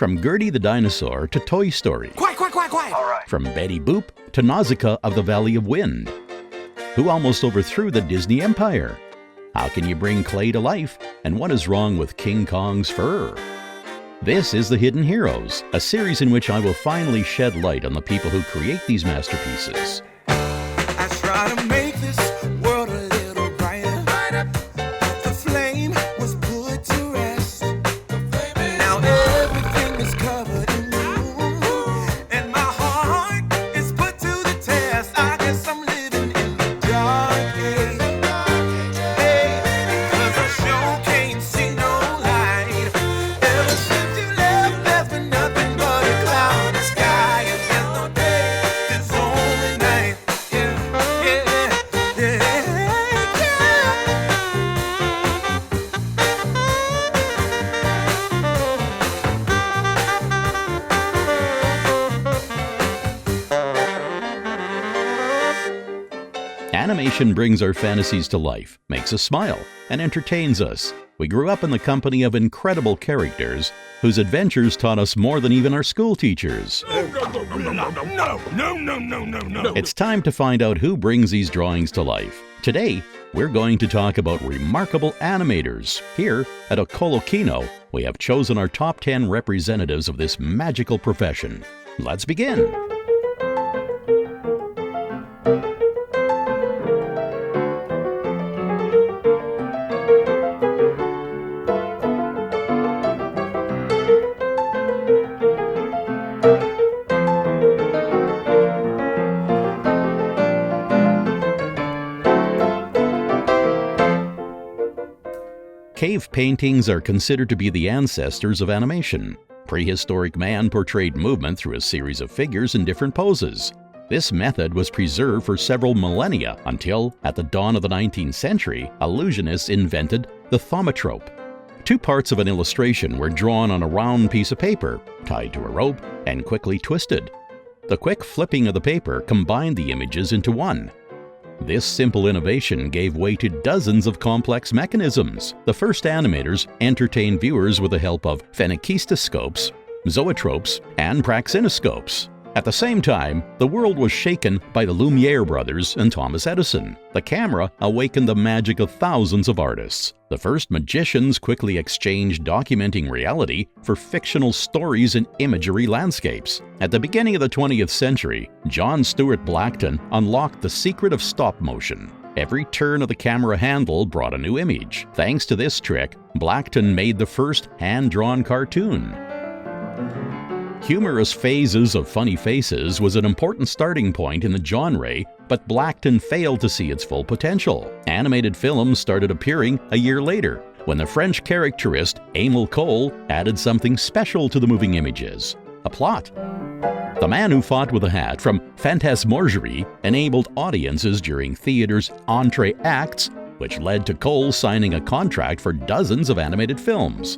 From Gertie the Dinosaur to Toy Story. Quiet, quiet, quiet, quiet! All right. From Betty Boop to Nausicaa of the Valley of Wind. Who almost overthrew the Disney Empire? How can you bring clay to life? And what is wrong with King Kong's fur? This is The Hidden Heroes, a series in which I will finally shed light on the people who create these masterpieces. I try to make this world a little brighter. The flame was put to rest. Now everything is covered in gloom, and my heart is put to the test. I guess I'm living in the dark age. Hey, 'cause I sure can't see no light. Ever since you left, there's been nothing but a cloudy sky, and there's no day, there's only night. Animation brings our fantasies to life, makes us smile, and entertains us. We grew up in the company of incredible characters whose adventures taught us more than even our school teachers. No. It's time to find out who brings these drawings to life. Today, we're going to talk about remarkable animators. Here at Okolo Kino, we have chosen our top 10 representatives of this magical profession. Let's begin. Cave paintings are considered to be the ancestors of animation. Prehistoric man portrayed movement through a series of figures in different poses. This method was preserved for several millennia until, at the dawn of the 19th century, illusionists invented the thaumatrope. Two parts of an illustration were drawn on a round piece of paper, tied to a rope, and quickly twisted. The quick flipping of the paper combined the images into one. This simple innovation gave way to dozens of complex mechanisms. The first animators entertained viewers with the help of phenakistoscopes, zoetropes, and praxinoscopes. At the same time, the world was shaken by the Lumiere brothers and Thomas Edison. The camera awakened the magic of thousands of artists. The first magicians quickly exchanged documenting reality for fictional stories and imagery landscapes. At the beginning of the 20th century, John Stuart Blackton unlocked the secret of stop motion. Every turn of the camera handle brought a new image. Thanks to this trick, Blackton made the first hand-drawn cartoon. Humorous phases of funny faces was an important starting point in the genre, but Blackton failed to see its full potential. Animated films started appearing a year later, when the French caricaturist Émile Cohl added something special to the moving images: a plot. The Man Who Fought with a Hat from Phantasmagorie enabled audiences during theater's entree acts, which led to Cohl signing a contract for dozens of animated films.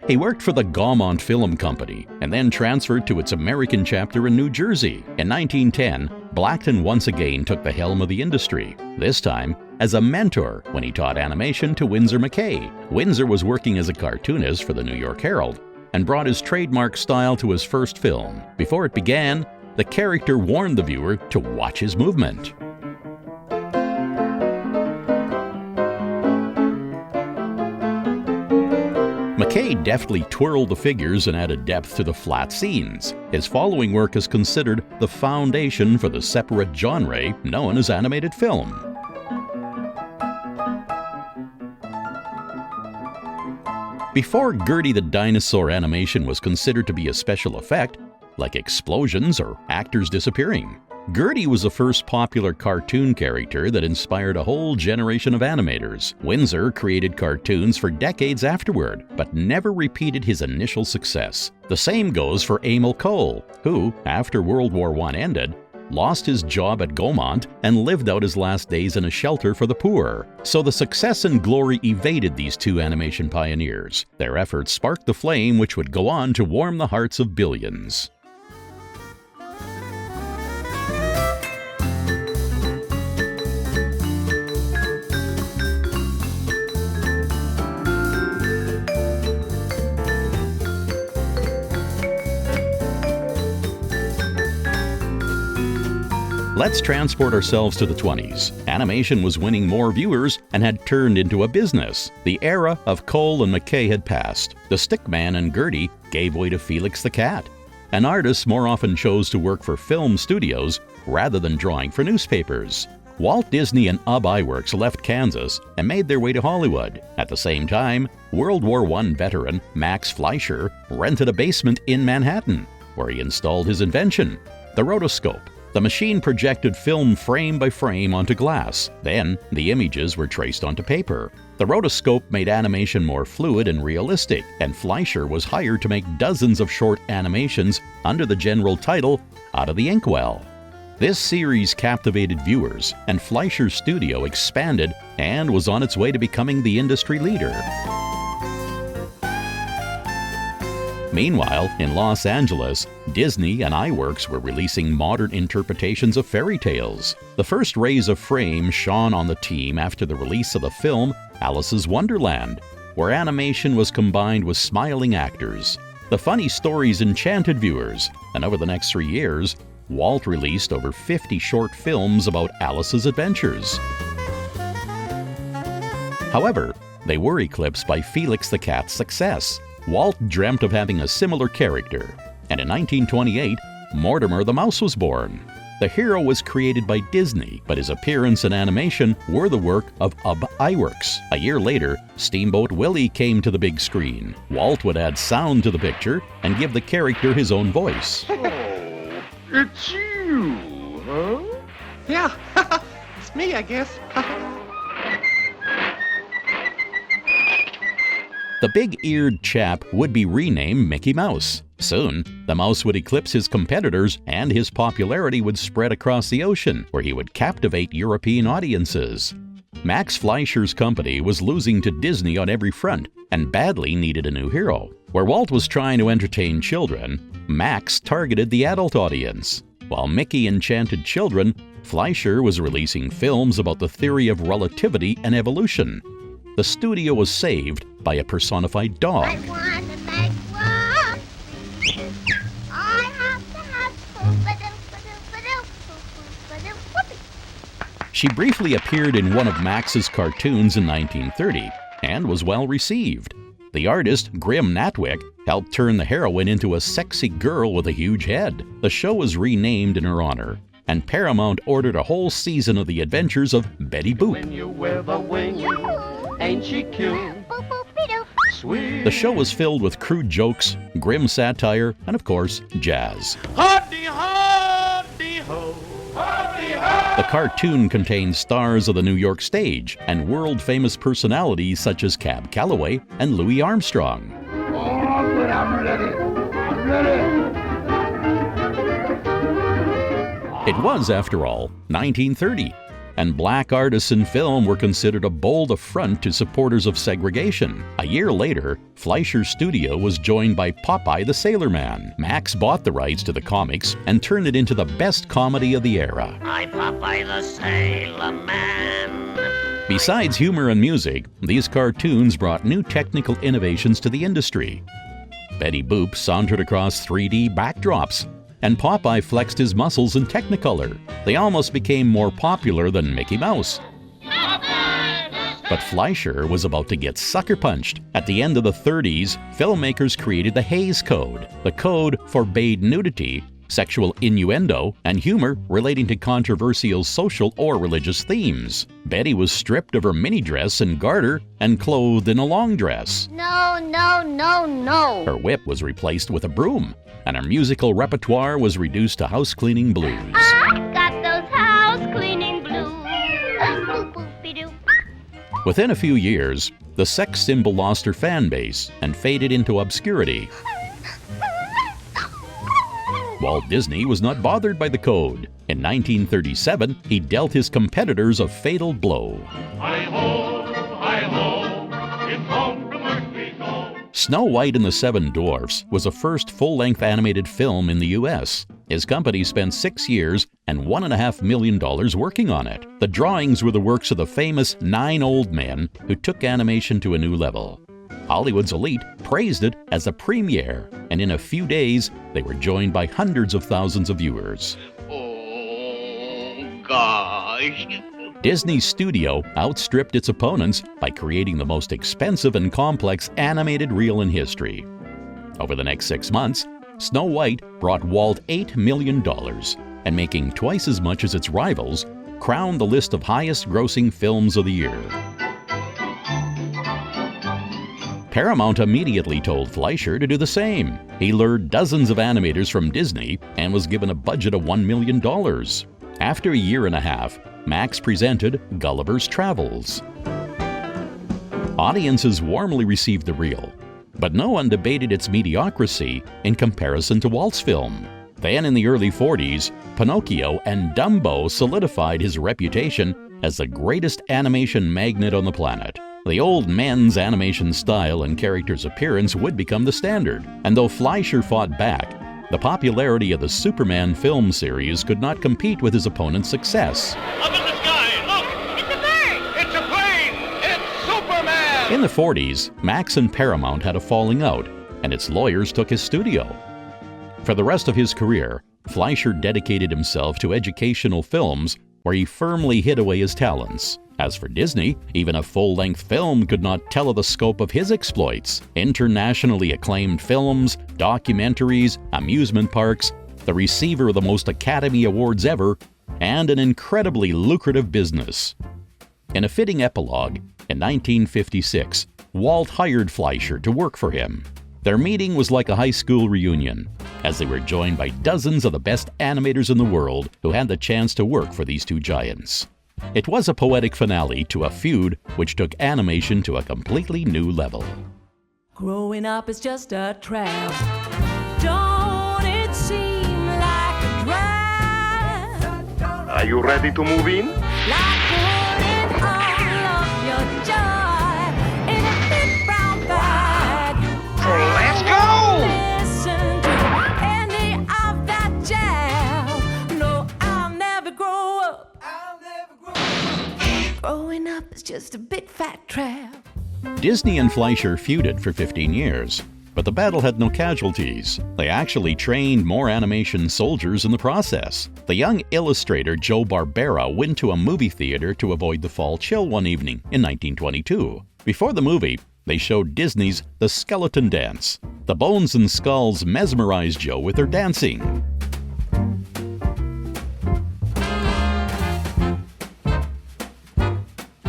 He worked for the Gaumont Film Company and then transferred to its American chapter in New Jersey. In 1910, Blackton once again took the helm of the industry, this time as a mentor when he taught animation to Winsor McCay. Winsor was working as a cartoonist for the New York Herald and brought his trademark style to his first film. Before it began, the character warned the viewer to watch his movement. McCay deftly twirled the figures and added depth to the flat scenes. His following work is considered the foundation for the separate genre known as animated film. Before Gertie the Dinosaur animation was considered to be a special effect, like explosions or actors disappearing, Gertie was the first popular cartoon character that inspired a whole generation of animators. Winsor created cartoons for decades afterward, but never repeated his initial success. The same goes for Émile Cohl, who, after World War I ended, lost his job at Gaumont and lived out his last days in a shelter for the poor. So the success and glory evaded these two animation pioneers. Their efforts sparked the flame which would go on to warm the hearts of billions. Let's transport ourselves to the 20s. Animation was winning more viewers and had turned into a business. The era of Cohl and McCay had passed. The Stickman and Gertie gave way to Felix the Cat. And artists more often chose to work for film studios rather than drawing for newspapers. Walt Disney and Iwerks left Kansas and made their way to Hollywood. At the same time, World War I veteran Max Fleischer rented a basement in Manhattan, where he installed his invention, the rotoscope. The machine projected film frame by frame onto glass. Then, the images were traced onto paper. The rotoscope made animation more fluid and realistic, and Fleischer was hired to make dozens of short animations under the general title Out of the Inkwell. This series captivated viewers, and Fleischer's studio expanded and was on its way to becoming the industry leader. Meanwhile, in Los Angeles, Disney and Iwerks were releasing modern interpretations of fairy tales. The first rays of fame shone on the team after the release of the film Alice's Wonderland, where animation was combined with smiling actors. The funny stories enchanted viewers, and over the next 3 years, Walt released over 50 short films about Alice's adventures. However, they were eclipsed by Felix the Cat's success. Walt dreamt of having a similar character, and in 1928, Mortimer the Mouse was born. The hero was created by Disney, but his appearance and animation were the work of Iwerks. A year later, Steamboat Willie came to the big screen. Walt would add sound to the picture and give the character his own voice. Oh, it's you, huh? Yeah, it's me, I guess. The big-eared chap would be renamed Mickey Mouse. Soon, the mouse would eclipse his competitors and his popularity would spread across the ocean, where he would captivate European audiences. Max Fleischer's company was losing to Disney on every front and badly needed a new hero. Where Walt was trying to entertain children, Max targeted the adult audience. While Mickey enchanted children, Fleischer was releasing films about the theory of relativity and evolution. The studio was saved by a personified dog. I want to make love. I have to have poop-a-doop-a-doop-a-doop-a-doop-a-doop-a-doop. She briefly appeared in one of Max's cartoons in 1930 and was well received. The artist, Grim Natwick, helped turn the heroine into a sexy girl with a huge head. The show was renamed in her honor, and Paramount ordered a whole season of the adventures of Betty Boop. When you wear the wing, ain't she cute? Boop-boop-a-doop. Sweet. The show was filled with crude jokes, grim satire, and of course, jazz. Hardy, hardy, ho. Hardy, ho. The cartoon contained stars of the New York stage and world-famous personalities such as Cab Calloway and Louis Armstrong. Oh, but I'm ready. I'm ready. It was, after all, 1930, and black artists in film were considered a bold affront to supporters of segregation. A year later, Fleischer's studio was joined by Popeye the Sailor Man. Max bought the rights to the comics and turned it into the best comedy of the era. I'm Popeye the Sailor Man. Besides humor and music, these cartoons brought new technical innovations to the industry. Betty Boop sauntered across 3D backdrops, and Popeye flexed his muscles in Technicolor. They almost became more popular than Mickey Mouse. But Fleischer was about to get sucker punched. At the end of the 30s, filmmakers created the Hays Code. The code forbade nudity, sexual innuendo, and humor relating to controversial social or religious themes. Betty was stripped of her mini dress and garter and clothed in a long dress. No, no, no, no. Her whip was replaced with a broom, and her musical repertoire was reduced to house cleaning blues. I've got those house cleaning blues. Boop-boop-a-doop. Within a few years, the sex symbol lost her fan base and faded into obscurity. Walt Disney was not bothered by the code. In 1937, he dealt his competitors a fatal blow. Hi-ho, it's home from work we go. Snow White and the Seven Dwarfs was the first full-length animated film in the U.S. His company spent 6 years and $1.5 million working on it. The drawings were the works of the famous 9 old men who took animation to a new level. Hollywood's elite praised it as a premiere, and in a few days, they were joined by hundreds of thousands of viewers. Oh, gosh. Disney's studio outstripped its opponents by creating the most expensive and complex animated reel in history. Over the next 6 months, Snow White brought Walt $8 million, and making twice as much as its rivals, crowned the list of highest-grossing films of the year. Paramount immediately told Fleischer to do the same. He lured dozens of animators from Disney and was given a budget of $1 million. After a year and a half, Max presented Gulliver's Travels. Audiences warmly received the reel, but no one debated its mediocrity in comparison to Walt's film. Then in the early 40s, Pinocchio and Dumbo solidified his reputation as the greatest animation magnet on the planet. The old men's animation style and character's appearance would become the standard, and though Fleischer fought back, the popularity of the Superman film series could not compete with his opponent's success. Up in the sky, look! It's a bird! It's a plane! It's Superman! In the 40s, Max and Paramount had a falling out, and its lawyers took his studio. For the rest of his career, Fleischer dedicated himself to educational films where he firmly hid away his talents. As for Disney, even a full-length film could not tell of the scope of his exploits. Internationally acclaimed films, documentaries, amusement parks, the receiver of the most Academy Awards ever, and an incredibly lucrative business. In a fitting epilogue, in 1956, Walt hired Fleischer to work for him. Their meeting was like a high school reunion, as they were joined by dozens of the best animators in the world who had the chance to work for these two giants. It was a poetic finale to a feud which took animation to a completely new level. Growing up is just a trap. Don't it seem like a drag? Are you ready to move in? Like putting all of your joy in a big brown bag. Let's go! Listen to any of that jazz. No, I'll never grow up. Growing up is just a big fat trap. Disney and Fleischer feuded for 15 years, but the battle had no casualties. They actually trained more animation soldiers in the process. The young illustrator Joe Barbera went to a movie theater to avoid the fall chill one evening in 1922. Before the movie, they showed Disney's The Skeleton Dance. The bones and skulls mesmerized Joe with their dancing.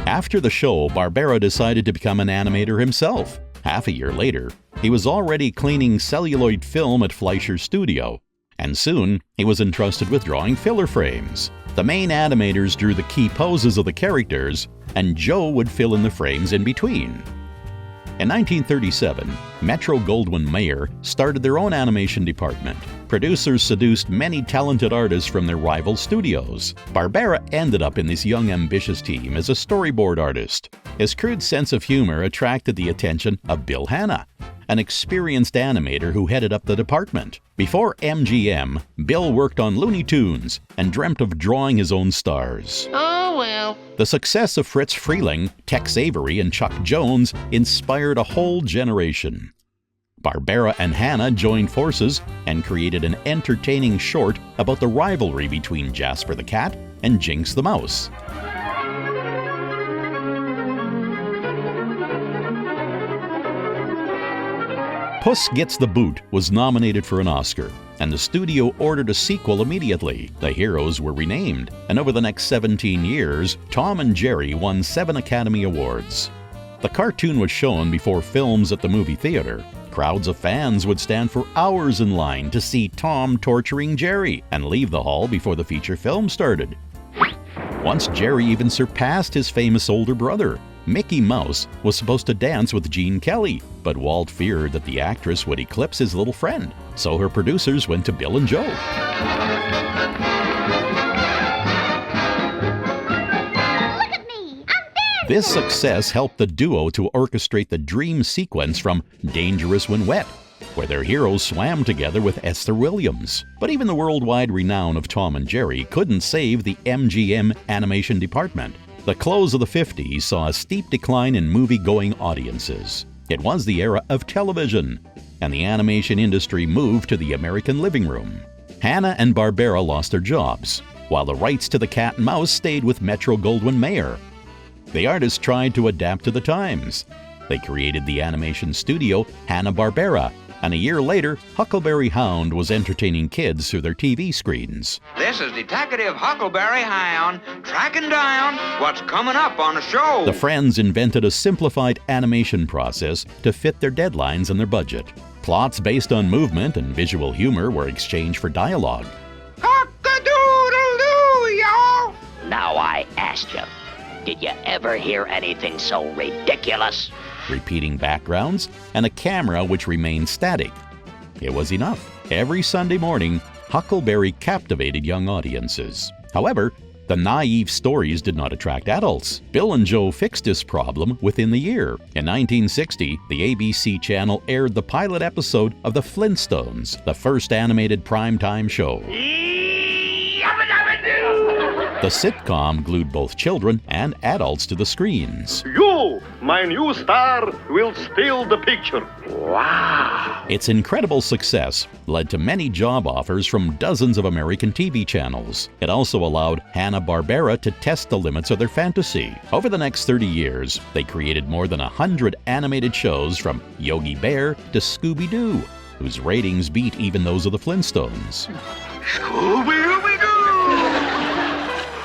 After the show, Barbera decided to become an animator himself. Half a year later, he was already cleaning celluloid film at Fleischer's studio, and soon he was entrusted with drawing filler frames. The main animators drew the key poses of the characters, and Joe would fill in the frames in between. In 1937, Metro-Goldwyn-Mayer started their own animation department. Producers seduced many talented artists from their rival studios. Barbera ended up in this young, ambitious team as a storyboard artist. His crude sense of humor attracted the attention of Bill Hanna, an experienced animator who headed up the department. Before MGM, Bill worked on Looney Tunes and dreamt of drawing his own stars. Oh, well. The success of Fritz Freeling, Tex Avery, and Chuck Jones inspired a whole generation. Barbera and Hanna joined forces and created an entertaining short about the rivalry between Jasper the Cat and Jinx the Mouse. Puss Gets the Boot was nominated for an Oscar, and the studio ordered a sequel immediately. The heroes were renamed, and over the next 17 years, Tom and Jerry won 7 Academy Awards. The cartoon was shown before films at the movie theater. Crowds of fans would stand for hours in line to see Tom torturing Jerry and leave the hall before the feature film started. Once Jerry even surpassed his famous older brother. Mickey Mouse was supposed to dance with Gene Kelly, but Walt feared that the actress would eclipse his little friend, so her producers went to Bill and Joe. Look at me. I'm dancing. This success helped the duo to orchestrate the dream sequence from Dangerous When Wet, where their heroes swam together with Esther Williams. But even the worldwide renown of Tom and Jerry couldn't save the MGM animation department. The close of the 50s saw a steep decline in movie-going audiences. It was the era of television, and the animation industry moved to the American living room. Hanna and Barbera lost their jobs. while the rights to the cat and mouse stayed with Metro-Goldwyn-Mayer. The artists tried to adapt to the times. They created the animation studio Hanna-Barbera, and a year later, Huckleberry Hound was entertaining kids through their TV screens. This is Detective Huckleberry Hound tracking down what's coming up on the show. The friends invented a simplified animation process to fit their deadlines and their budget. Plots based on movement and visual humor were exchanged for dialogue. Cock-a-doodle-doo, y'all! Now I ask you, did you ever hear anything so ridiculous? Repeating backgrounds, and a camera which remained static. It was enough. Every Sunday morning, Huckleberry captivated young audiences. However, the naive stories did not attract adults. Bill and Joe fixed this problem within the year. In 1960, the ABC channel aired the pilot episode of The Flintstones, the first animated primetime show. The sitcom glued both children and adults to the screens. You, my new star, will steal the picture. Wow! Its incredible success led to many job offers from dozens of American TV channels. It also allowed Hanna-Barbera to test the limits of their fantasy. Over the next 30 years, they created more than 100 animated shows from Yogi Bear to Scooby-Doo, whose ratings beat even those of the Flintstones. Scooby-Doo!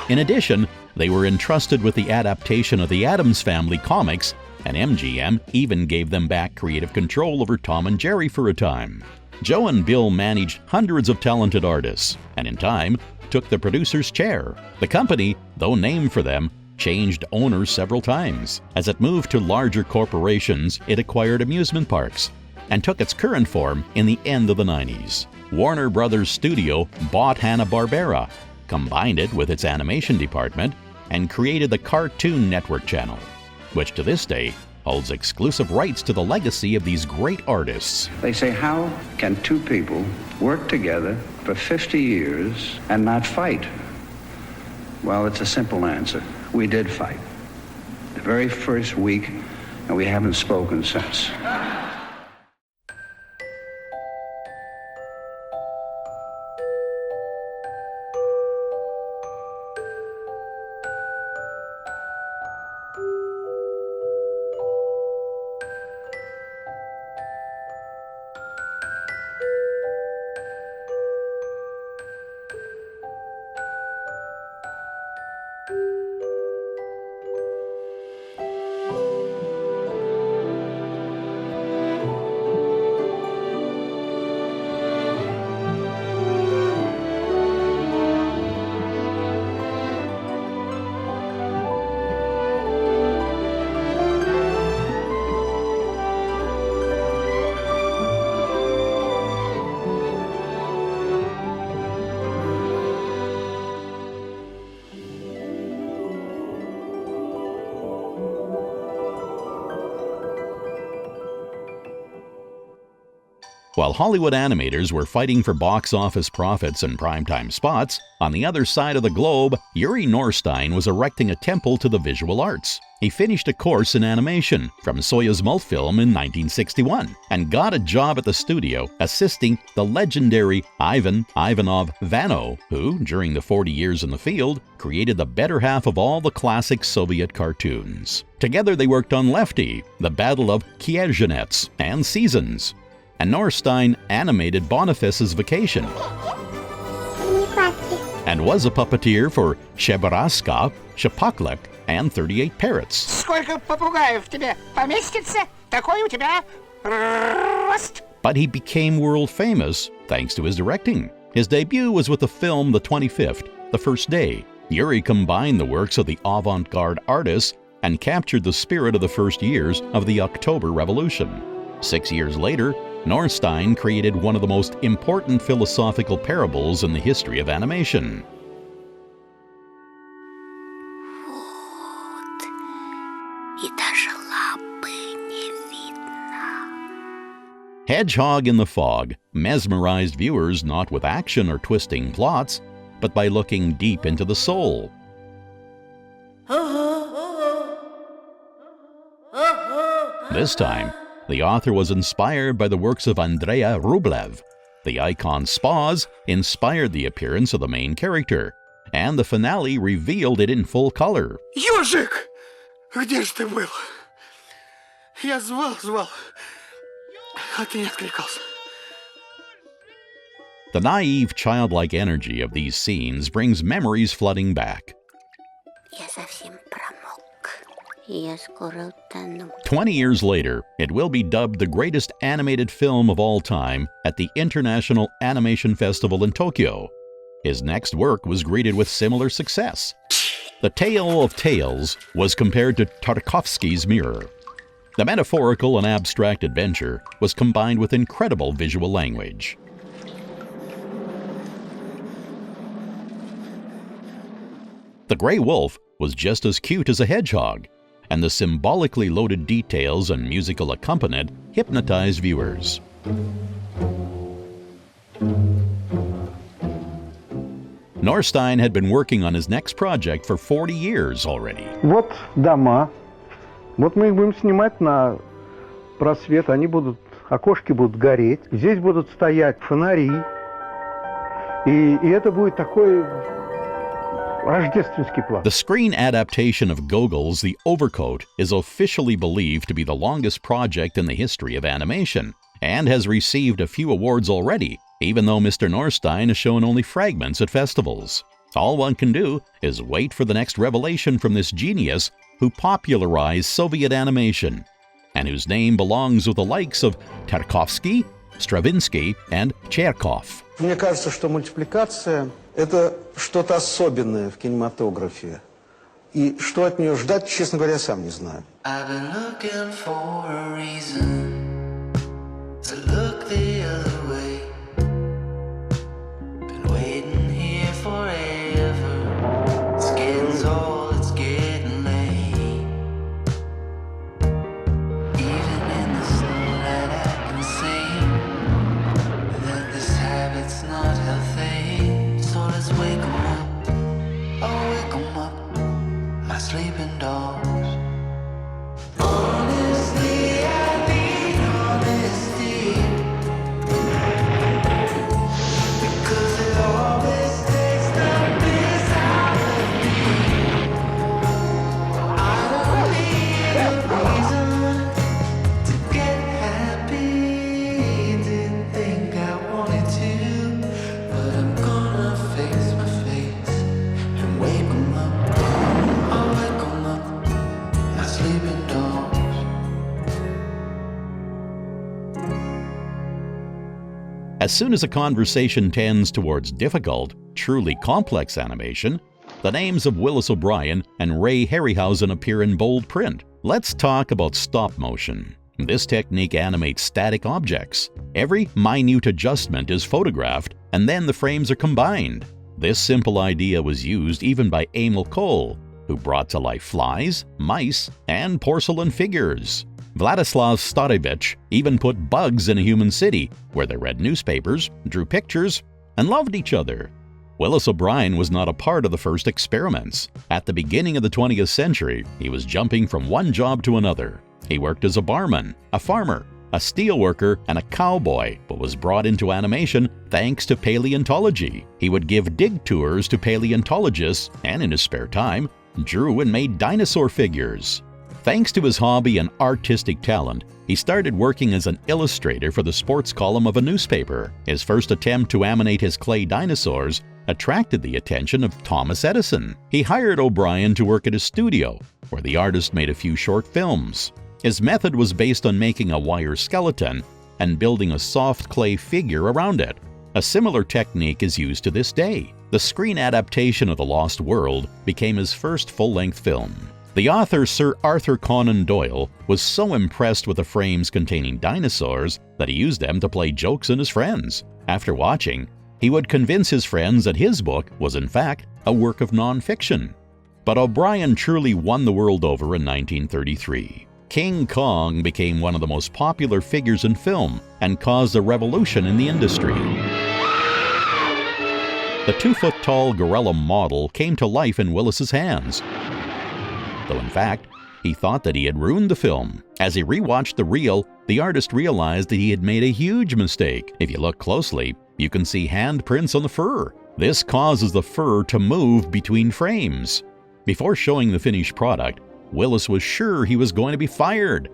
In addition, they were entrusted with the adaptation of the Addams Family comics, and MGM even gave them back creative control over Tom and Jerry for a time. Joe and Bill managed hundreds of talented artists, and in time, took the producer's chair. The company, though named for them, changed owners several times. As it moved to larger corporations, it acquired amusement parks, and took its current form in the end of the 90s. Warner Brothers Studio bought Hanna-Barbera, combined it with its animation department, and created the Cartoon Network channel, which to this day holds exclusive rights to the legacy of these great artists. They say, how can two people work together for 50 years and not fight? Well, it's a simple answer. We did fight. The very first week, and we haven't spoken since. While Hollywood animators were fighting for box office profits and primetime spots, on the other side of the globe, Yuri Norstein was erecting a temple to the visual arts. He finished a course in animation from Soyuz Multfilm in 1961 and got a job at the studio assisting the legendary Ivan Ivanov Vano, who, during the 40 years in the field, created the better half of all the classic Soviet cartoons. Together they worked on Lefty, The Battle of Kierzhenets, and Seasons. And Norstein animated Boniface's Vacation and was a puppeteer for Chebraska, Shapaklak, and 38 Parrots. Сколько попугаев тебе поместится, такой у тебя рост. But he became world famous thanks to his directing. His debut was with the film The 25th, The First Day. Yuri combined the works of the avant-garde artists and captured the spirit of the first years of the October Revolution. 6 years later, Norstein created one of the most important philosophical parables in the history of animation. Hedgehog in the Fog mesmerized viewers not with action or twisting plots, but by looking deep into the soul. This time, the author was inspired by the works of Andrea Rublev. The icon Spaz inspired the appearance of the main character, and the finale revealed it in full color. Ёжик! Где ж ты был? Я звал, а ты не откликался. The naive, childlike energy of these scenes brings memories flooding back. Я совсем промок. Я скоро утону. 20 years later, it will be dubbed the greatest animated film of all time at the International Animation Festival in Tokyo. His next work was greeted with similar success. The Tale of Tales was compared to Tarkovsky's Mirror. The metaphorical and abstract adventure was combined with incredible visual language. The Grey Wolf was just as cute as a hedgehog, and the symbolically loaded details and musical accompaniment hypnotized viewers. Norstein had been working on his next project for 40 years already. Вот дома. Вот мы их будем снимать на просвет. Они будут, окошки будут гореть. Здесь будут стоять фонари. И это будет такой рождественский план. The screen adaptation of Gogol's The Overcoat is officially believed to be the longest project in the history of animation, and has received a few awards already, even though Mr. Norstein has shown only fragments at festivals. All one can do is wait for the next revelation from this genius who popularized Soviet animation, and whose name belongs with the likes of Tarkovsky, Stravinsky, and Chekhov. Мне кажется, что мультипликация – это что-то особенное в кинематографе. И что от нее ждать, честно говоря, я сам не знаю. Sleeping dogs. As soon as a conversation tends towards difficult, truly complex animation, the names of Willis O'Brien and Ray Harryhausen appear in bold print. Let's talk about stop motion. This technique animates static objects. Every minute adjustment is photographed, and then the frames are combined. This simple idea was used even by Émile Cohl, who brought to life flies, mice, and porcelain figures. Vladislav Starevich even put bugs in a human city, where they read newspapers, drew pictures, and loved each other. Willis O'Brien was not a part of the first experiments. At the beginning of the 20th century, he was jumping from one job to another. He worked as a barman, a farmer, a steelworker, and a cowboy, but was brought into animation thanks to paleontology. He would give dig tours to paleontologists, and in his spare time, drew and made dinosaur figures. Thanks to his hobby and artistic talent, he started working as an illustrator for the sports column of a newspaper. His first attempt to animate his clay dinosaurs attracted the attention of Thomas Edison. He hired O'Brien to work at his studio, where the artist made a few short films. His method was based on making a wire skeleton and building a soft clay figure around it. A similar technique is used to this day. The screen adaptation of The Lost World became his first full-length film. The author Sir Arthur Conan Doyle was so impressed with the frames containing dinosaurs that he used them to play jokes on his friends. After watching, he would convince his friends that his book was in fact a work of non-fiction. But O'Brien truly won the world over in 1933. King Kong became one of the most popular figures in film and caused a revolution in the industry. The 2-foot-tall gorilla model came to life in Willis's hands, though in fact, He thought that he had ruined the film. As he rewatched the reel, the artist realized that he had made a huge mistake. If you look closely, you can see handprints on the fur. This causes the fur to move between frames. Before showing the finished product, Willis was sure he was going to be fired.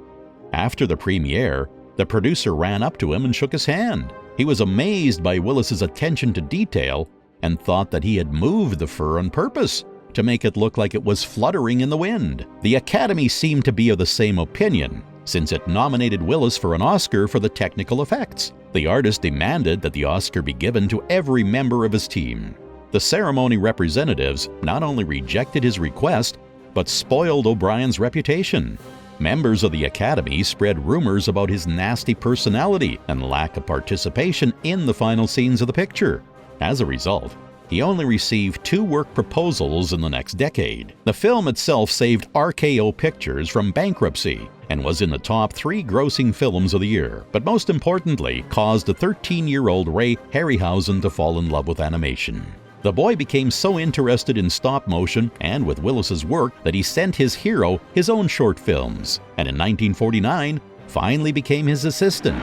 After the premiere, the producer ran up to him and shook his hand. He was amazed by Willis's attention to detail and thought that he had moved the fur on purpose to make it look like it was fluttering in the wind. The Academy seemed to be of the same opinion, since it nominated Willis for an Oscar for the technical effects. The artist demanded that the Oscar be given to every member of his team. The ceremony representatives not only rejected his request, but spoiled O'Brien's reputation. Members of the Academy spread rumors about his nasty personality and lack of participation in the final scenes of the picture. As a result, he only received 2 work proposals in the next decade. The film itself saved RKO Pictures from bankruptcy and was in the top 3 grossing films of the year, but most importantly, caused the 13-year-old Ray Harryhausen to fall in love with animation. The boy became so interested in stop motion and with Willis's work that he sent his hero his own short films, and in 1949 finally became his assistant.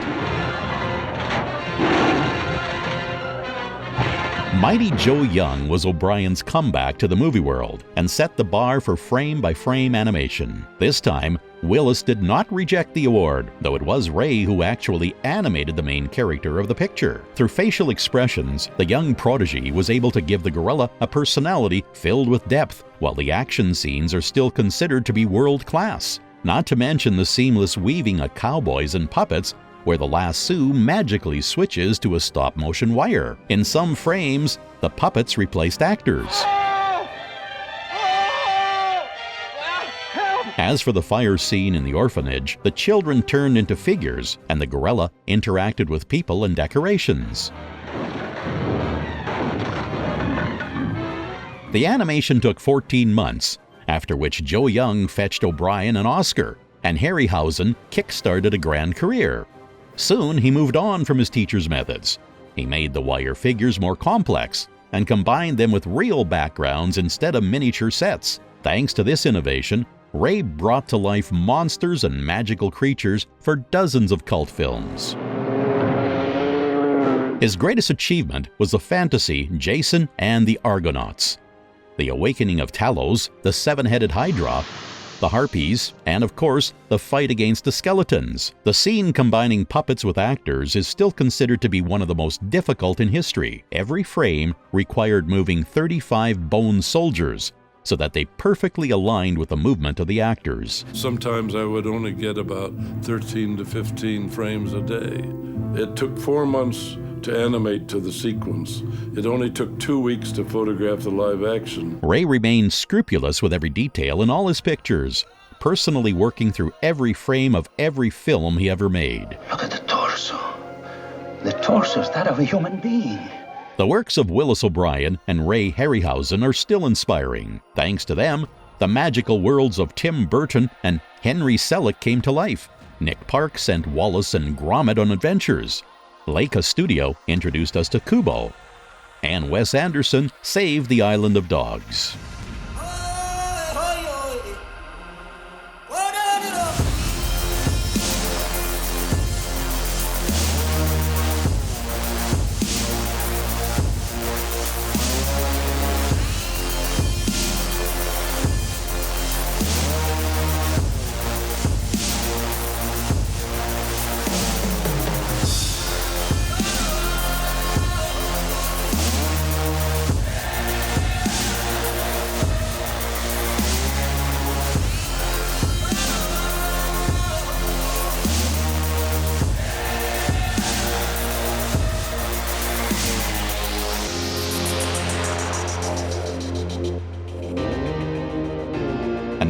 Mighty Joe Young was O'Brien's comeback to the movie world and set the bar for frame-by-frame animation. This time, Willis did not reject the award, though it was Ray who actually animated the main character of the picture. Through facial expressions, the young prodigy was able to give the gorilla a personality filled with depth, while the action scenes are still considered to be world-class. Not to mention the seamless weaving of cowboys and puppets, where the lasso magically switches to a stop-motion wire. In some frames, the puppets replaced actors. As for the fire scene in the orphanage, the children turned into figures, and the gorilla interacted with people and decorations. The animation took 14 months, after which Joe Young fetched O'Brien an Oscar, and Harryhausen kick-started a grand career. Soon, he moved on from his teacher's methods. He made the wire figures more complex and combined them with real backgrounds instead of miniature sets. Thanks to this innovation, Ray brought to life monsters and magical creatures for dozens of cult films. His greatest achievement was the fantasy Jason and the Argonauts, the awakening of Talos, the seven-headed Hydra, the Harpies, and of course, the fight against the skeletons. The scene combining puppets with actors is still considered to be one of the most difficult in history. Every frame required moving 35 bone soldiers, so that they perfectly aligned with the movement of the actors. Sometimes I would only get about 13 to 15 frames a day. It took 4 months to animate to the sequence. It only took 2 weeks to photograph the live action. Ray remained scrupulous with every detail in all his pictures, personally working through every frame of every film he ever made. Look at the torso. The torso is that of a human being. The works of Willis O'Brien and Ray Harryhausen are still inspiring. Thanks to them, the magical worlds of Tim Burton and Henry Selick came to life. Nick Park sent Wallace and Gromit on adventures. Leica Studio introduced us to Kubo. And Wes Anderson saved the Island of Dogs.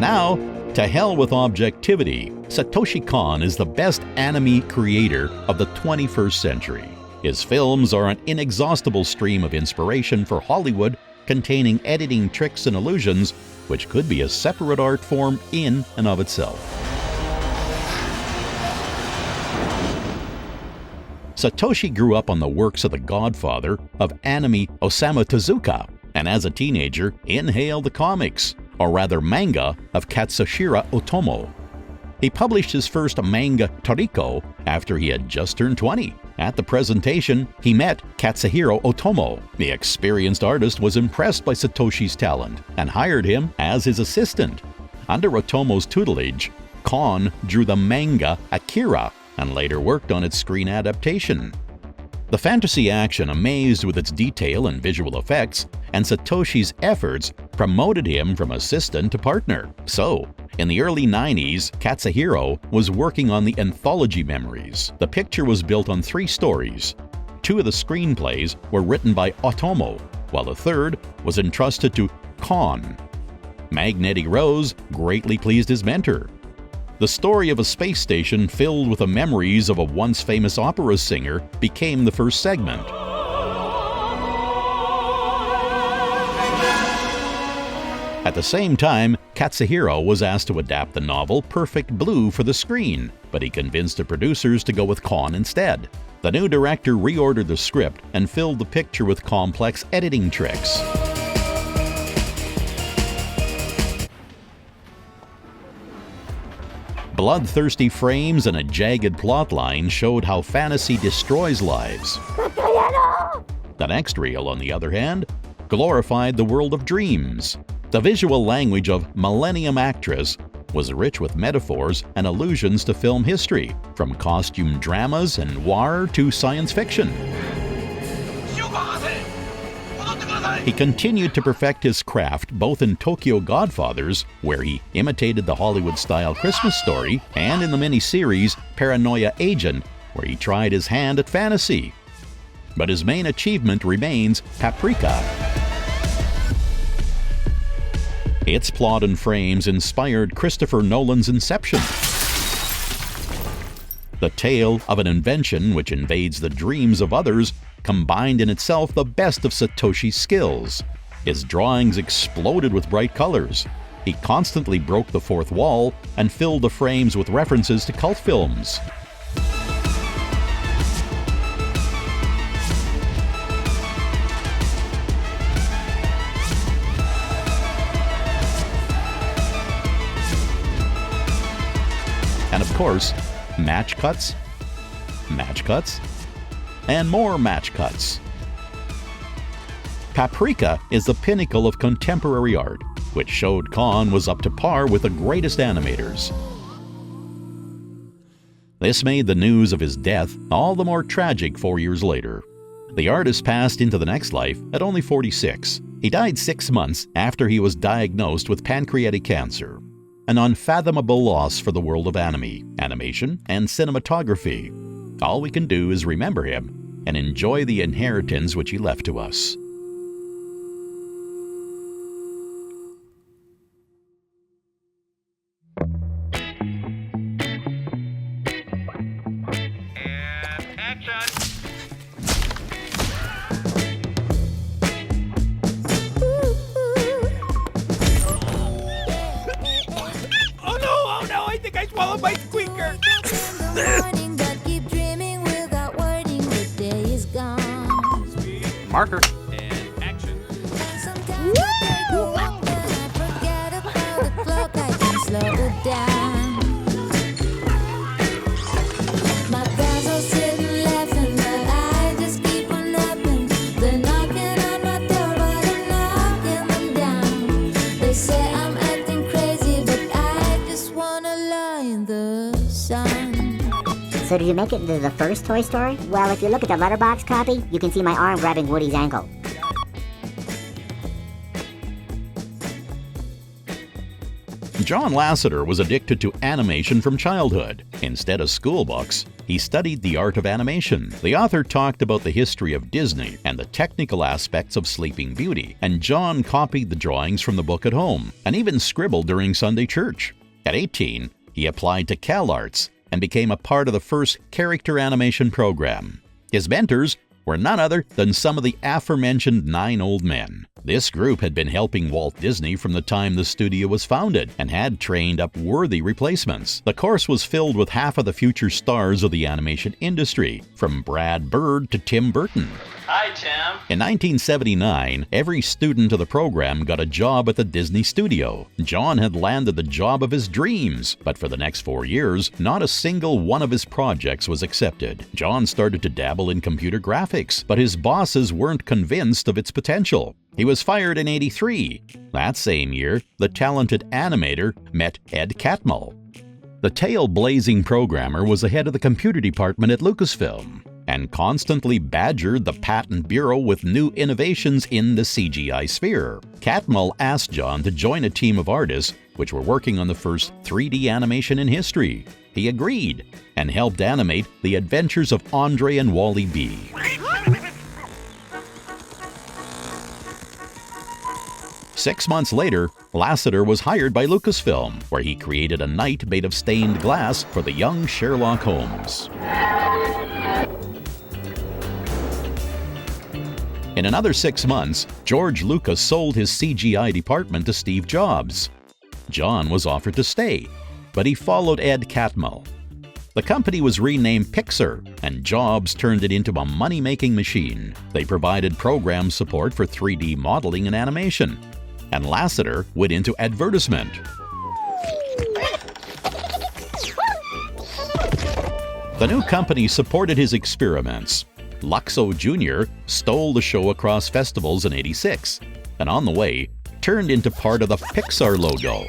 Now, to hell with objectivity. Satoshi Kon is the best anime creator of the 21st century. His films are an inexhaustible stream of inspiration for Hollywood, containing editing tricks and illusions, which could be a separate art form in and of itself. Satoshi grew up on the works of the godfather of anime Osamu Tezuka, and as a teenager, inhaled the comics. or rather manga, of Katsuhiro Otomo. He published his first manga, Toriko, after he had just turned 20. At the presentation, he met Katsuhiro Otomo. The experienced artist was impressed by Satoshi's talent and hired him as his assistant. Under Otomo's tutelage, Kon drew the manga Akira and later worked on its screen adaptation. The fantasy action amazed with its detail and visual effects, and Satoshi's efforts promoted him from assistant to partner. So, in the early 90s, Katsuhiro was working on the anthology Memories. The picture was built on 3 stories. 2 of the screenplays were written by Otomo, while the third was entrusted to Kon. Magnetic Rose greatly pleased his mentor. The story of a space station filled with the memories of a once famous opera singer became the first segment. At the same time, Katsuhiro was asked to adapt the novel Perfect Blue for the screen, but he convinced the producers to go with Kon instead. The new director reordered the script and filled the picture with complex editing tricks. Bloodthirsty frames and a jagged plotline showed how fantasy destroys lives. The next reel, on the other hand, glorified the world of dreams. The visual language of Millennium Actress was rich with metaphors and allusions to film history, from costume dramas and noir to science fiction. He continued to perfect his craft both in Tokyo Godfathers, where he imitated the Hollywood-style Christmas Story, and in the miniseries Paranoia Agent, where he tried his hand at fantasy. But his main achievement remains Paprika. Its plot and frames inspired Christopher Nolan's Inception. The tale of an invention which invades the dreams of others combined in itself the best of Satoshi's skills. His drawings exploded with bright colors. He constantly broke the fourth wall and filled the frames with references to cult films. And of course, match cuts, and more match cuts. Paprika is the pinnacle of contemporary art, which showed Kon was up to par with the greatest animators. This made the news of his death all the more tragic 4 years later. The artist passed into the next life at only 46. He died 6 months after he was diagnosed with pancreatic cancer. An unfathomable loss for the world of anime, animation, and cinematography. All we can do is remember him and enjoy the inheritance which he left to us. Marker. And action. So did you make it into the first Toy Story? Well, if you look at the letterbox copy, you can see my arm grabbing Woody's ankle. John Lasseter was addicted to animation from childhood. Instead of school books, he studied the art of animation. The author talked about the history of Disney and the technical aspects of Sleeping Beauty, and John copied the drawings from the book at home, and even scribbled during Sunday church. At 18, he applied to CalArts and became a part of the first character animation program. His mentors were none other than some of the aforementioned 9 old men. This group had been helping Walt Disney from the time the studio was founded and had trained up worthy replacements. The course was filled with half of the future stars of the animation industry, from Brad Bird to Tim Burton. Hi, Tim. In 1979, every student of the program got a job at the Disney studio. John had landed the job of his dreams, but for the next 4 years, not a single one of his projects was accepted. John started to dabble in computer graphics, but his bosses weren't convinced of its potential. He was fired in '83. That same year, the talented animator met Ed Catmull. The tail-blazing programmer was the head of the computer department at Lucasfilm and constantly badgered the Patent Bureau with new innovations in the CGI sphere. Catmull asked John to join a team of artists which were working on the first 3D animation in history. He agreed and helped animate the adventures of Andre and Wally B. Six months later, Lasseter was hired by Lucasfilm, where he created a knight made of stained glass for the young Sherlock Holmes. In another 6 months, George Lucas sold his CGI department to Steve Jobs. John was offered to stay, but he followed Ed Catmull. The company was renamed Pixar, and Jobs turned it into a money-making machine. They provided program support for 3D modeling and animation, and Lasseter went into advertisement. The new company supported his experiments. Luxo Jr. stole the show across festivals in '86, and on the way, turned into part of the Pixar logo.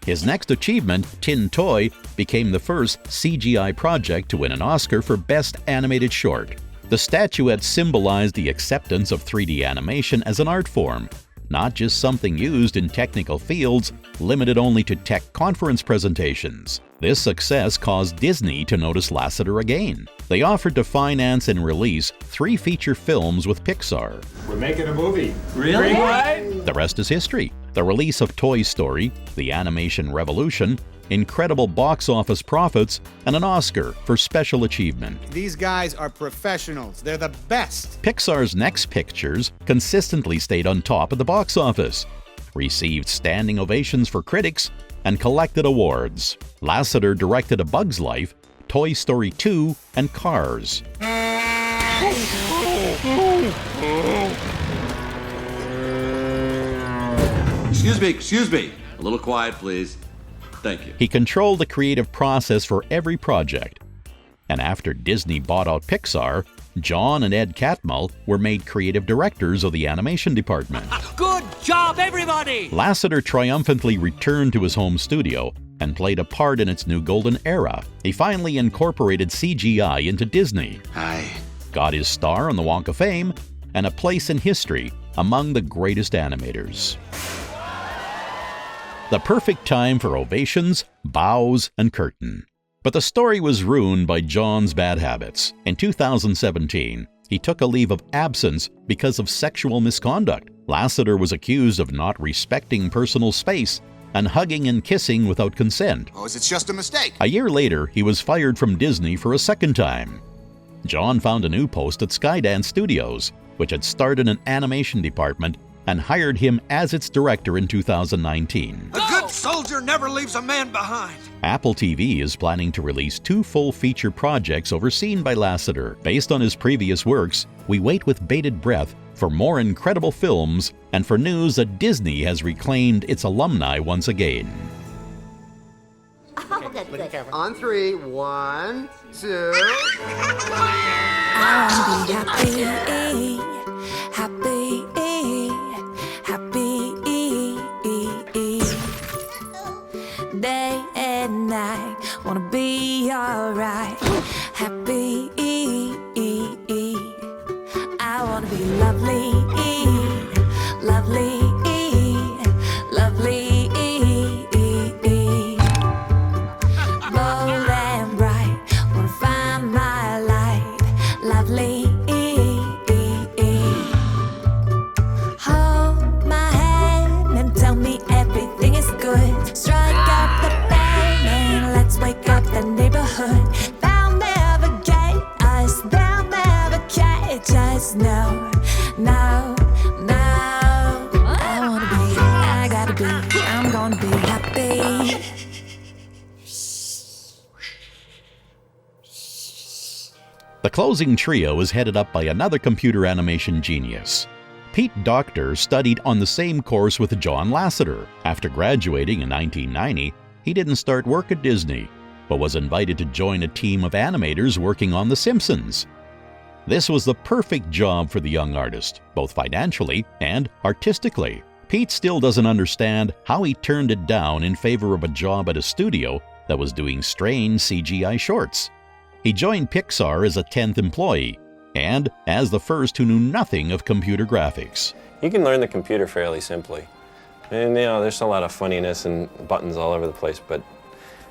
His next achievement, Tin Toy, became the first CGI project to win an Oscar for Best Animated Short. The statuette symbolized the acceptance of 3D animation as an art form, not just something used in technical fields limited only to tech conference presentations. This success caused Disney to notice Lasseter again. They offered to finance and release 3 feature films with Pixar. We're making a movie. Really? The rest is history. The release of Toy Story, the animation revolution, incredible box office profits, and an Oscar for special achievement. These guys are professionals. They're the best. Pixar's next pictures consistently stayed on top of the box office, received standing ovations for critics, and collected awards. Lasseter directed A Bug's Life, Toy Story 2, and Cars. Excuse me. A little quiet, please. Thank you. He controlled the creative process for every project. And after Disney bought out Pixar, John and Ed Catmull were made creative directors of the animation department. Good job, everybody! Lasseter triumphantly returned to his home studio and played a part in its new golden era. He finally incorporated CGI into Disney. Got his star on the Walk of Fame and a place in history among the greatest animators. The perfect time for ovations, bows, and curtain. But the story was ruined by John's bad habits. In 2017, he took a leave of absence because of sexual misconduct. Lasseter was accused of not respecting personal space and hugging and kissing without consent. Oh, it's just a mistake. A year later, he was fired from Disney for a second time. John found a new post at Skydance Studios, which had started an animation department, and hired him as its director in 2019. A good soldier never leaves a man behind. Apple TV is planning to release 2 full-feature projects overseen by Lasseter. Based on his previous works, we wait with bated breath for more incredible films and for news that Disney has reclaimed its alumni once again. Oh, good. On 3, 1, 2. I'll be happy, happy. Day and night, wanna be alright. Happy, I wanna be lovely, lovely, lovely. Bold and bright, wanna find my light. Lovely. Hold my hand and tell me everything is good. Strike up the band and let's wake up the neighborhood. They'll never get us, they'll never catch us, no, no. closing trio is headed up by another computer animation genius. Pete Docter studied on the same course with John Lasseter. After graduating in 1990, he didn't start work at Disney, but was invited to join a team of animators working on The Simpsons. This was the perfect job for the young artist, both financially and artistically. Pete still doesn't understand how he turned it down in favor of a job at a studio that was doing strange CGI shorts. He joined Pixar as a 10th employee, and as the first who knew nothing of computer graphics. You can learn the computer fairly simply. And there's a lot of funniness and buttons all over the place, but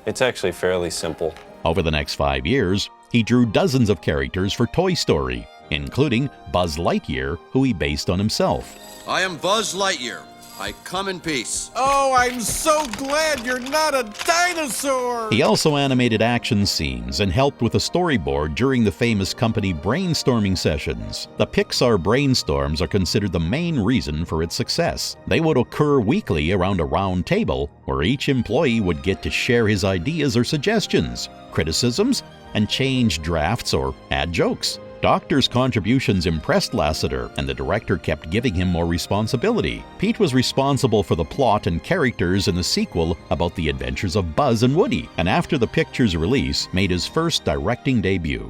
it's actually fairly simple. Over the next 5 years, he drew dozens of characters for Toy Story, including Buzz Lightyear, who he based on himself. I am Buzz Lightyear. I come in peace. Oh, I'm so glad you're not a dinosaur! He also animated action scenes and helped with a storyboard during the famous company brainstorming sessions. The Pixar brainstorms are considered the main reason for its success. They would occur weekly around a round table where each employee would get to share his ideas or suggestions, criticisms, and change drafts or add jokes. Docter's contributions impressed Lasseter, and the director kept giving him more responsibility. Pete was responsible for the plot and characters in the sequel about the adventures of Buzz and Woody, and after the picture's release, made his first directing debut.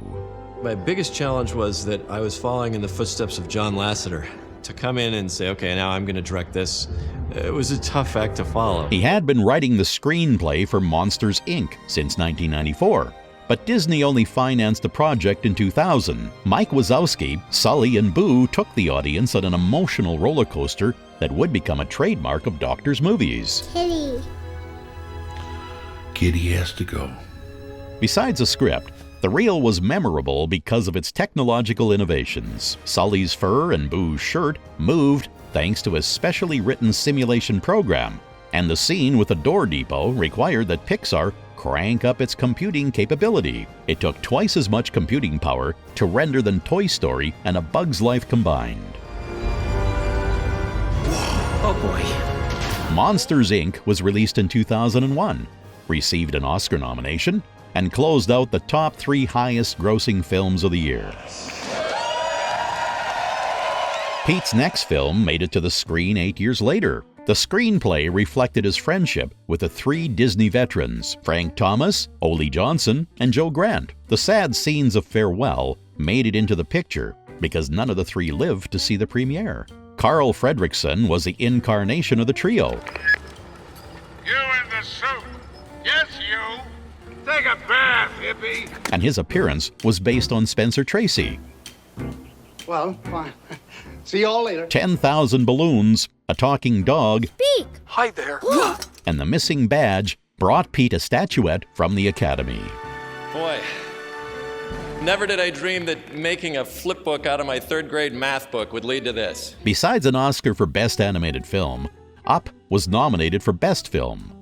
My biggest challenge was that I was following in the footsteps of John Lasseter. To come in and say, okay, now I'm going to direct this, it was a tough act to follow. He had been writing the screenplay for Monsters, Inc. since 1994. But Disney only financed the project in 2000. Mike Wazowski, Sully, and Boo took the audience on an emotional roller coaster that would become a trademark of Docter's movies. Kitty. Kitty has to go. Besides a script, the reel was memorable because of its technological innovations. Sully's fur and Boo's shirt moved thanks to a specially written simulation program, and the scene with the door depot required that Pixar crank up its computing capability. It took twice as much computing power to render than Toy Story and A Bug's Life combined. Oh boy. Monsters, Inc. was released in 2001, received an Oscar nomination, and closed out the top 3 highest-grossing films of the year. Pete's next film made it to the screen 8 years later. The screenplay reflected his friendship with the 3 Disney veterans, Frank Thomas, Ole Johnson, and Joe Grant. The sad scenes of farewell made it into the picture because none of the 3 lived to see the premiere. Carl Fredricksen was the incarnation of the trio. You in the suit. Yes, you. Take a bath, hippie. And his appearance was based on Spencer Tracy. Well, fine. See you all later. 10,000 balloons, a talking dog, Speak. Hi there. and the missing badge brought Pete a statuette from the Academy. Boy, never did I dream that making a flip book out of my 3rd grade math book would lead to this. Besides an Oscar for Best Animated Film, Up was nominated for Best Film.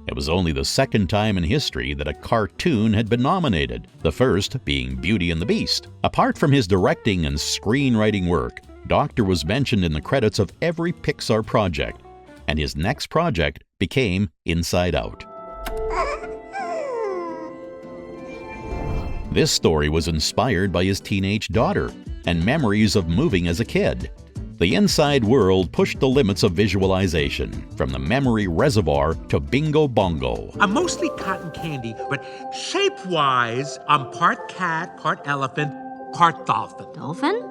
It was only the 2nd time in history that a cartoon had been nominated, the first being Beauty and the Beast. Apart from his directing and screenwriting work, Docter was mentioned in the credits of every Pixar project, and his next project became Inside Out. This story was inspired by his teenage daughter and memories of moving as a kid. The Inside World pushed the limits of visualization, from the memory reservoir to Bingo Bongo. I'm mostly cotton candy, but shape-wise, I'm part cat, part elephant, part dolphin. Dolphin?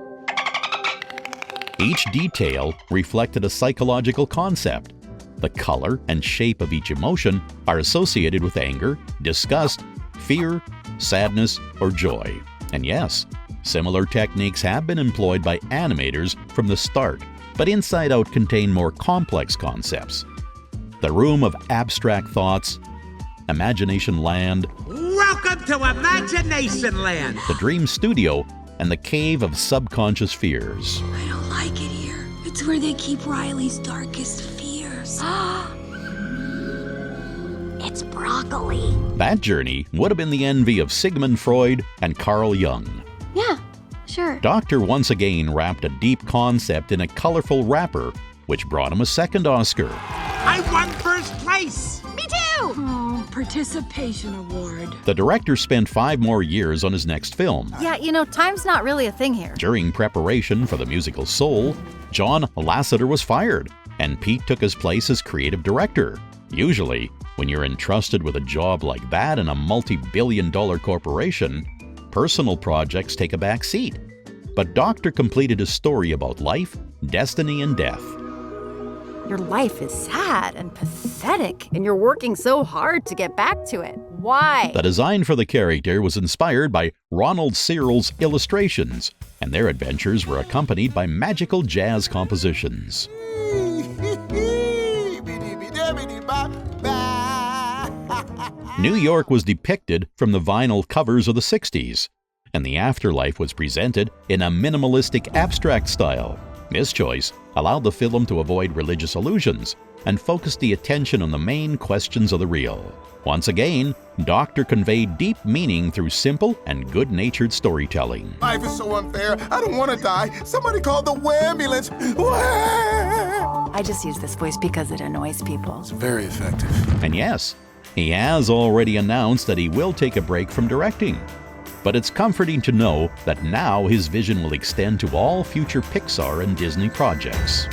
Each detail reflected a psychological concept. The color and shape of each emotion are associated with anger, disgust, fear, sadness, or joy. And yes, similar techniques have been employed by animators from the start, but Inside Out contained more complex concepts. The Room of Abstract Thoughts, Imagination Land, Welcome to Imagination Land! the Dream Studio, and the Cave of Subconscious Fears. I don't like it here. It's where they keep Riley's darkest fears. It's broccoli. That journey would have been the envy of Sigmund Freud and Carl Jung. Yeah, sure. Docter once again wrapped a deep concept in a colorful wrapper, which brought him a 2nd Oscar. I won 1st place! Me too! you! Oh, participation award. The director spent 5 more years on his next film. Yeah, time's not really a thing here. During preparation for the musical Soul, John Lasseter was fired, and Pete took his place as creative director. Usually, when you're entrusted with a job like that in a multi-billion-dollar corporation, personal projects take a back seat. But Docter completed a story about life, destiny, and death. Your life is sad and pathetic, and you're working so hard to get back to it. Why? The design for the character was inspired by Ronald Searle's illustrations, and their adventures were accompanied by magical jazz compositions. New York was depicted from the vinyl covers of the 60s, and the afterlife was presented in a minimalistic abstract style. This choice allowed the film to avoid religious allusions and focus the attention on the main questions of the reel. Once again, Docter conveyed deep meaning through simple and good-natured storytelling. Life is so unfair. I don't want to die. Somebody call the ambulance. I just use this voice because it annoys people. It's very effective. And yes, he has already announced that he will take a break from directing. But it's comforting to know that now his vision will extend to all future Pixar and Disney projects.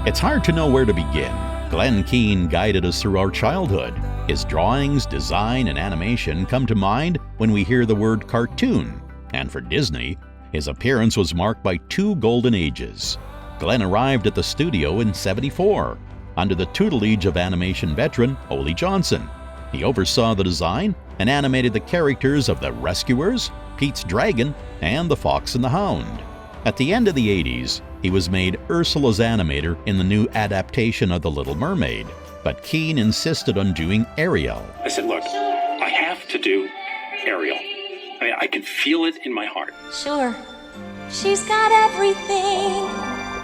It's hard to know where to begin. Glen Keane guided us through our childhood. His drawings, design, and animation come to mind when we hear the word cartoon. And for Disney, his appearance was marked by 2 golden ages. Glen arrived at the studio in '74, under the tutelage of animation veteran Ole Johnson. He oversaw the design and animated the characters of the Rescuers, Pete's Dragon, and the Fox and the Hound. At the end of the '80s, he was made Ursula's animator in the new adaptation of The Little Mermaid, but Keane insisted on doing Ariel. I said, look, I have to do Ariel. I mean, I can feel it in my heart. Sure. She's got everything.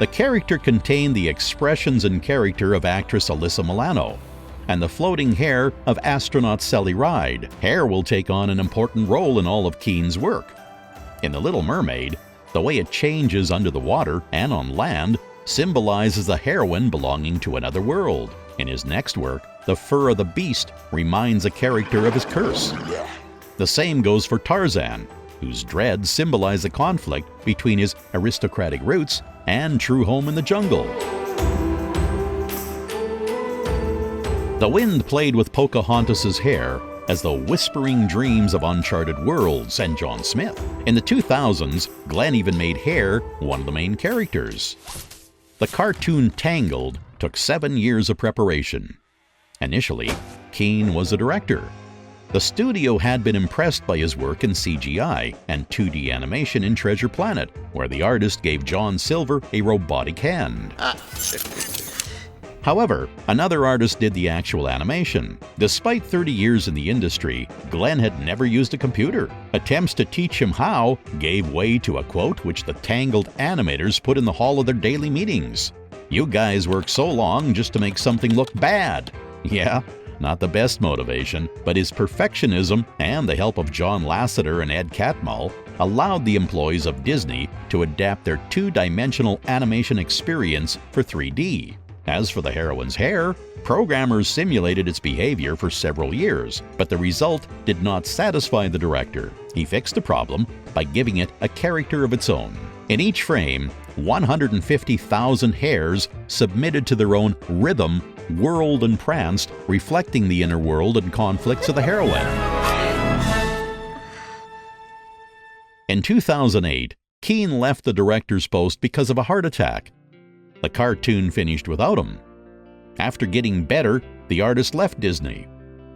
The character contained the expressions and character of actress Alyssa Milano, and the floating hair of astronaut Sally Ride. Hair will take on an important role in all of Keane's work. In The Little Mermaid, the way it changes under the water and on land symbolizes a heroine belonging to another world. In his next work, the fur of the beast reminds a character of his curse. The same goes for Tarzan, whose dreads symbolize the conflict between his aristocratic roots and true home in the jungle. The wind played with Pocahontas's hair as the whispering dreams of uncharted worlds and John Smith. In the 2000s, Glen even made hair one of the main characters. The cartoon Tangled took 7 years of preparation. Initially, Keane was the director. The studio had been impressed by his work in CGI and 2D animation in Treasure Planet, where the artist gave John Silver a robotic hand. However, another artist did the actual animation. Despite 30 years in the industry, Glen had never used a computer. Attempts to teach him how gave way to a quote which the Tangled animators put in the hall of their daily meetings. "You guys work so long just to make something look bad." Yeah, not the best motivation, but his perfectionism and the help of John Lasseter and Ed Catmull allowed the employees of Disney to adapt their 2-dimensional animation experience for 3D. As for the heroine's hair, programmers simulated its behavior for several years, but the result did not satisfy the director. He fixed the problem by giving it a character of its own. In each frame, 150,000 hairs submitted to their own rhythm, whirled and pranced, reflecting the inner world and conflicts of the heroine. In 2008, Keane left the director's post because of a heart attack. The cartoon finished without him. After getting better, the artist left Disney.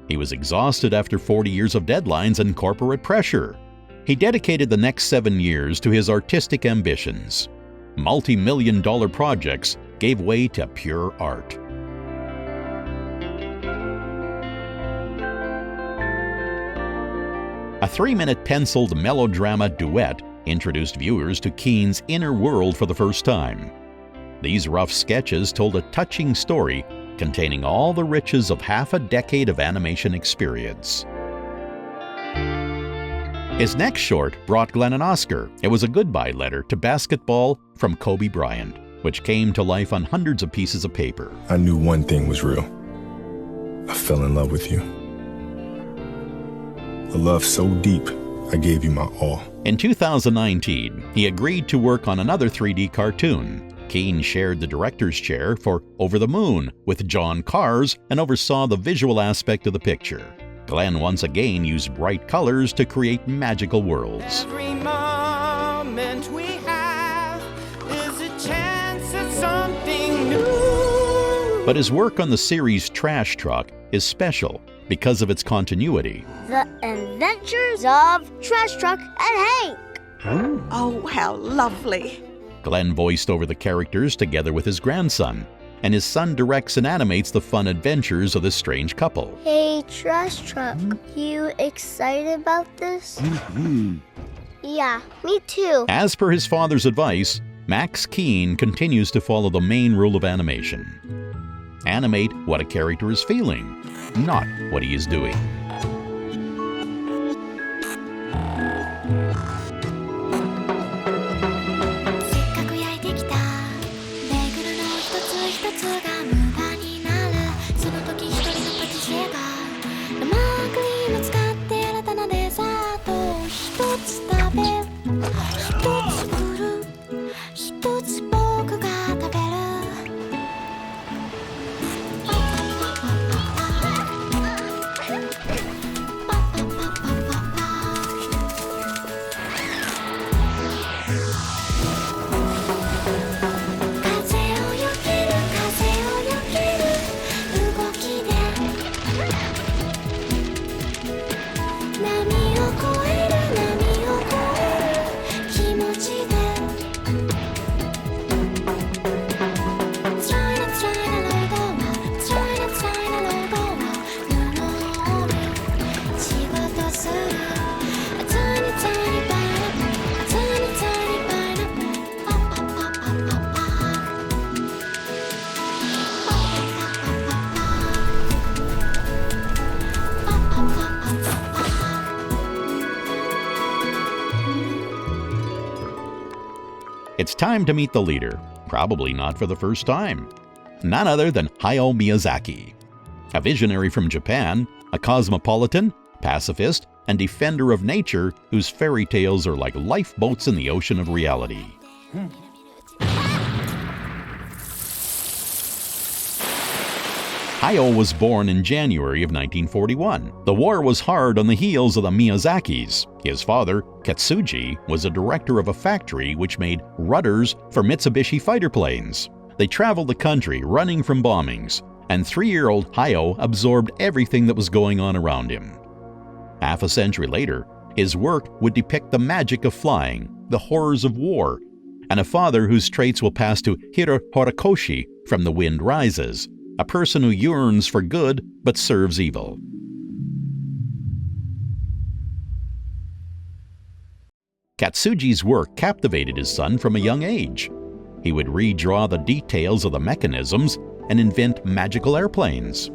He was exhausted after 40 years of deadlines and corporate pressure. He dedicated the next 7 years to his artistic ambitions. Multi-million-dollar projects gave way to pure art. A 3-minute penciled melodrama duet introduced viewers to Keane's inner world for the first time. These rough sketches told a touching story containing all the riches of half a decade of animation experience. His next short brought Glen an Oscar. It was a goodbye letter to basketball from Kobe Bryant, which came to life on hundreds of pieces of paper. I knew one thing was real. I fell in love with you. A love so deep, I gave you my all. In 2019, he agreed to work on another 3D cartoon. Keane shared the director's chair for Over the Moon with John Cars and oversaw the visual aspect of the picture. Glen once again used bright colors to create magical worlds. Every moment we have is a chance at something new. But his work on the series Trash Truck is special because of its continuity. The Adventures of Trash Truck and Hank. Oh, how lovely. Glen voiced over the characters together with his grandson, and his son directs and animates the fun adventures of this strange couple. Hey, Trash Truck, you excited about this? Yeah, me too. As per his father's advice, Max Keane continues to follow the main rule of animation. Animate what a character is feeling, not what he is doing. It's time to meet the leader, probably not for the first time. None other than Hayao Miyazaki. A visionary from Japan, a cosmopolitan, pacifist, and defender of nature whose fairy tales are like lifeboats in the ocean of reality. Hayao was born in January of 1941. The war was hard on the heels of the Miyazakis. His father, Katsuji, was a director of a factory which made rudders for Mitsubishi fighter planes. They traveled the country running from bombings, and 3-year-old Hayao absorbed everything that was going on around him. Half a century later, his work would depict the magic of flying, the horrors of war, and a father whose traits will pass to Hiro Horikoshi from The Wind Rises, a person who yearns for good but serves evil. Katsuji's work captivated his son from a young age. He would redraw the details of the mechanisms and invent magical airplanes.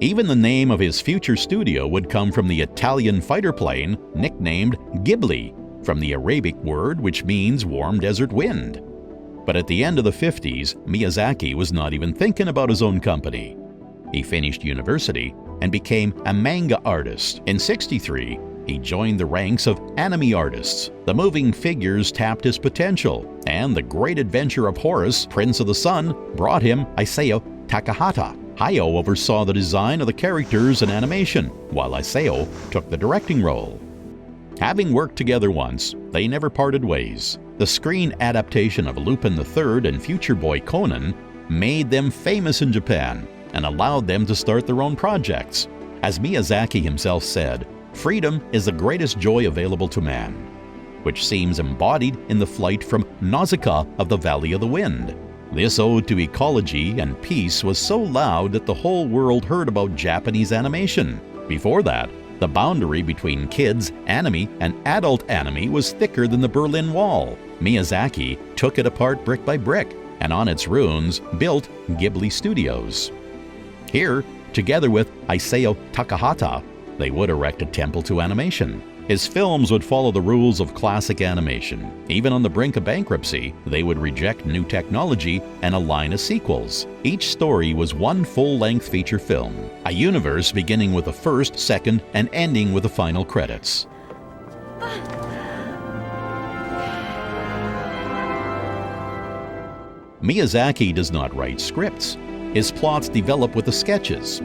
Even the name of his future studio would come from the Italian fighter plane nicknamed Ghibli, from the Arabic word which means warm desert wind. But at the end of the 50s, Miyazaki was not even thinking about his own company. He finished university and became a manga artist. In '63, he joined the ranks of anime artists. The moving figures tapped his potential, and The Great Adventure of Horus, Prince of the Sun, brought him Isao Takahata. Hayao oversaw the design of the characters and animation, while Isao took the directing role. Having worked together once, they never parted ways. The screen adaptation of Lupin III and Future Boy Conan made them famous in Japan and allowed them to start their own projects. As Miyazaki himself said, "Freedom is the greatest joy available to man," which seems embodied in the flight from Nausicaa of the Valley of the Wind. This ode to ecology and peace was so loud that the whole world heard about Japanese animation. Before that, the boundary between kids' anime and adult anime was thicker than the Berlin Wall. Miyazaki took it apart brick by brick, and on its ruins built Ghibli Studios. Here, together with Isao Takahata, they would erect a temple to animation. His films would follow the rules of classic animation. Even on the brink of bankruptcy, they would reject new technology and a line of sequels. Each story was one full-length feature film, a universe beginning with the first, second, and ending with the final credits. Miyazaki does not write scripts. His plots develop with the sketches.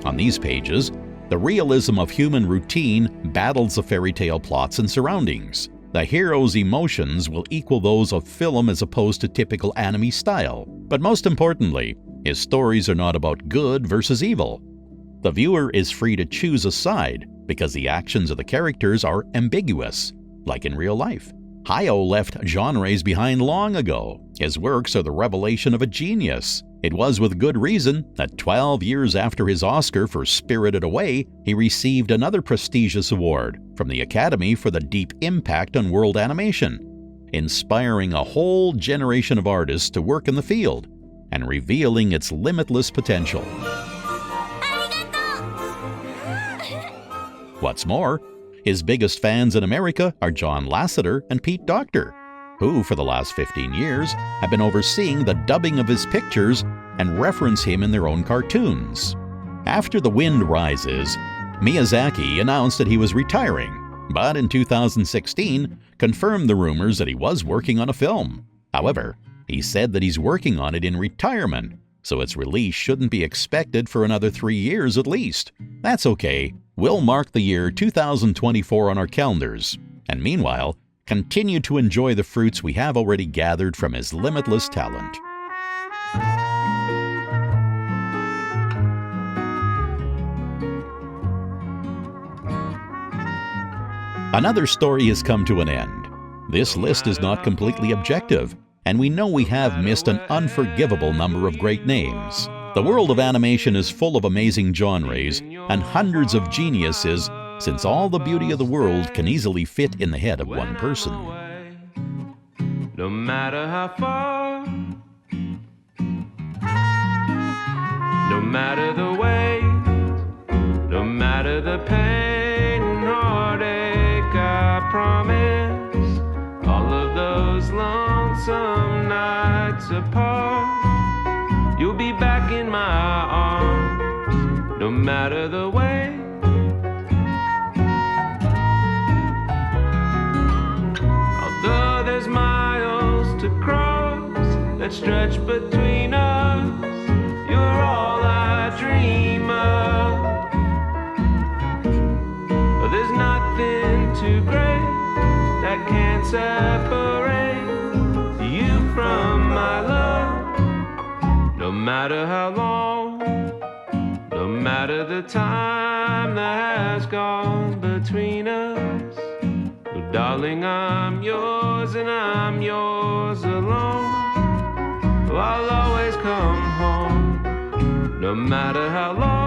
On these pages, the realism of human routine battles the fairy tale plots and surroundings. The hero's emotions will equal those of film as opposed to typical anime style. But most importantly, his stories are not about good versus evil. The viewer is free to choose a side because the actions of the characters are ambiguous, like in real life. Hayao left genres behind long ago. His works are the revelation of a genius. It was with good reason that 12 years after his Oscar for Spirited Away, he received another prestigious award from the Academy for the deep impact on world animation, inspiring a whole generation of artists to work in the field and revealing its limitless potential. What's more, his biggest fans in America are John Lasseter and Pete Docter, who for the last 15 years have been overseeing the dubbing of his pictures and reference him in their own cartoons. After The Wind Rises, Miyazaki announced that he was retiring, but in 2016 confirmed the rumors that he was working on a film. However, he said that he's working on it in retirement, so its release shouldn't be expected for another 3 years at least. That's okay. We'll mark the year 2024 on our calendars, and meanwhile, continue to enjoy the fruits we have already gathered from his limitless talent. Another story has come to an end. This list is not completely objective, and we know we have missed an unforgivable number of great names. The world of animation is full of amazing genres and hundreds of geniuses, since all the beauty of the world can easily fit in the head of one person. No matter how far, no matter the way, no matter the pain and heartache, I promise all of those lonesome nights apart, you'll be back in my arms, no matter the way. Although there's miles to cross that stretch between us, you're all I dream of. There's nothing too great that can separate you from my love. No matter how long, no matter the time that has gone between us, oh, darling, I'm yours and I'm yours alone. Oh, I'll always come home, no matter how long.